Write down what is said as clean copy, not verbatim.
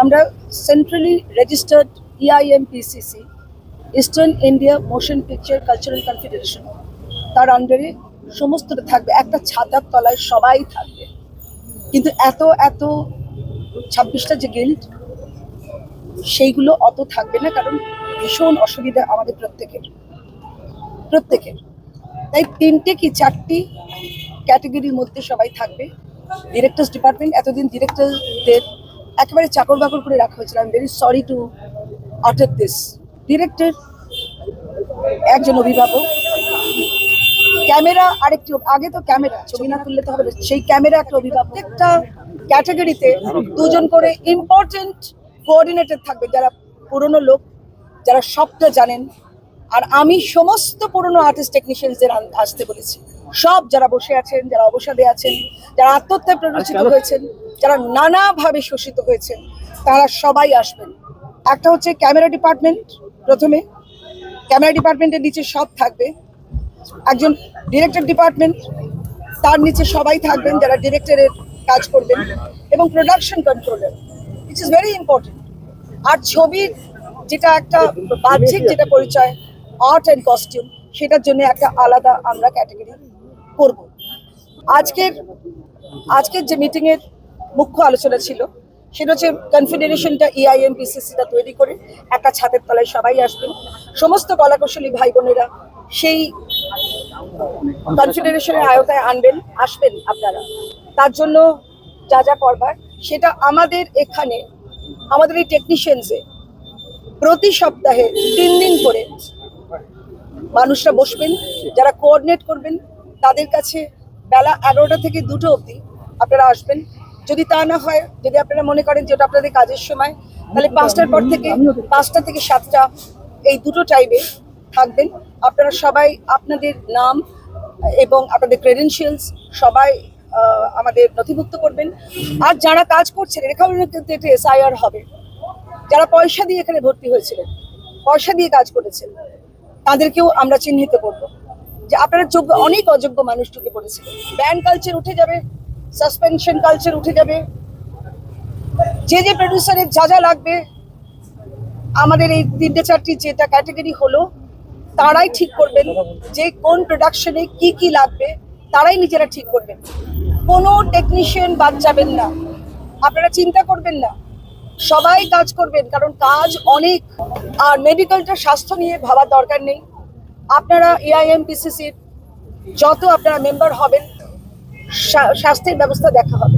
আমরা centrally registered EIMPCC eastern India motion picture cultural confederation, তার আন্ডারে সমস্তটা থাকবে, একটা ছাতার তলায় সবাই থাকবে। কিন্তু এত 26টা যে গিল্ড, সেইগুলো অত থাকবে না, কারণ ভীষণ অসুবিধা আমাদের প্রত্যেকের। তাই 3টে কি 4টি ক্যাটাগরির মধ্যে সবাই থাকবে। ডিরেক্টর্স ডিপার্টমেন্ট, এতদিন ডিরেক্টরদের একেবারে চাকর বাকর করে রাখা হয়েছিল। I am very sorry to utter this. Director একজন অভিভাবক, ক্যামেরা আরেকটি, আগে তো ক্যামেরা ছবি না তুললে তো হবে না, সেই ক্যামেরা একটা অভিভাবক। একটা ক্যাটাগরিতে 2জন করে ইম্পর্টেন্ট কোঅর্ডিনেটর থাকবে, যারা পুরনো লোক, যারা সবটা জানেন। আর আমি সমস্ত পুরনো আর্টিস্ট টেকনিশিয়ানদের আসতে বলেছি। সব যারা বসে আছেন, যারা অবসাদে আছেন, যারা আত্মহত্যায় প্ররোচিত হয়েছেন, যারা নানাভাবে শোষিত হয়েছেন, তারা সবাই আসবেন। একটা হচ্ছে ক্যামেরা ডিপার্টমেন্ট, প্রথমে ক্যামেরা ডিপার্টমেন্টের নিচে সব থাকবে। একজন ডিরেক্টর ডিপার্টমেন্ট, তার নিচে সবাই থাকবেন যারা ডিরেক্টরের কাজ করবেন, এবং production controller, it is very important. আর ছবির যেটা একটা বাহ্যিক যেটা পরিচয়, আর্ট অ্যান্ড কস্টিউম, সেটার জন্য একটা আলাদা আমরা ক্যাটাগরি করব। আজকের যে মিটিংয়ের মুখ্য আলোচনা ছিল, সেটা হচ্ছে কনফেডারেশনটা EIMPCCটা তৈরি করে একটা ছাদের তলায় সবাই আসবেন। সমস্ত কলাকুশলী ভাই বোনেরা সেই কনফেডারেশনের আওতায় আসবেন আপনারা। তার জন্য যা যা করবার, সেটা আমাদের এখানে, আমাদের এই টেকনিশিয়ানসে প্রতি সপ্তাহে 3 দিন করে মানুষরা বসবেন, যারা কোঅর্ডিনেট করবেন। তাদের কাছে বেলা 11টা থেকে 2টো অবধি আপনারা আসবেন। যদি তা না হয়, যদি আপনারা মনে করেন যে ওটা আপনাদের কাজের সময়, তাহলে 5টার পর থেকে 5টা থেকে 7টা, এই 2টো টাইমে থাকবেন। আপনারা সবাই আপনাদের নাম এবং আপনাদের ক্রেডেনশিয়ালস সবাই আমাদের নথিভুক্ত করবেন। আর যারা কাজ করছেন, এখানে কিন্তু একটা SIR হবে। যারা পয়সা দিয়ে এখানে ভর্তি হয়েছিলেন, পয়সা দিয়ে কাজ করেছেন, তাদেরকেও আমরা চিহ্নিত করব যে আপনারা যোগ্য। অনেক অযোগ্য মানুষ ঢুকে পড়েছিল। ব্যান কালচার উঠে যাবে, সাসপেনশন কালচার উঠে যাবে। যে প্রডিউসারের যা লাগবে, আমাদের এই 3টে 4টি যেটা ক্যাটাগরি হলো, তারাই ঠিক করবেন যে কোন প্রোডাকশনে কি লাগবে, তারাই নিজেরা ঠিক করবেন। কোনো টেকনিশিয়ান বাদ যাবেন না, আপনারা চিন্তা করবেন না, সবাই কাজ করবেন, কারণ কাজ অনেক। আর মেডিকেলটা, স্বাস্থ্য নিয়ে ভাবার দরকার নেই। আপনারা EIMPCCর যত আপনারা মেম্বার হবেন, স্বাস্থ্যের ব্যবস্থা দেখা হবে।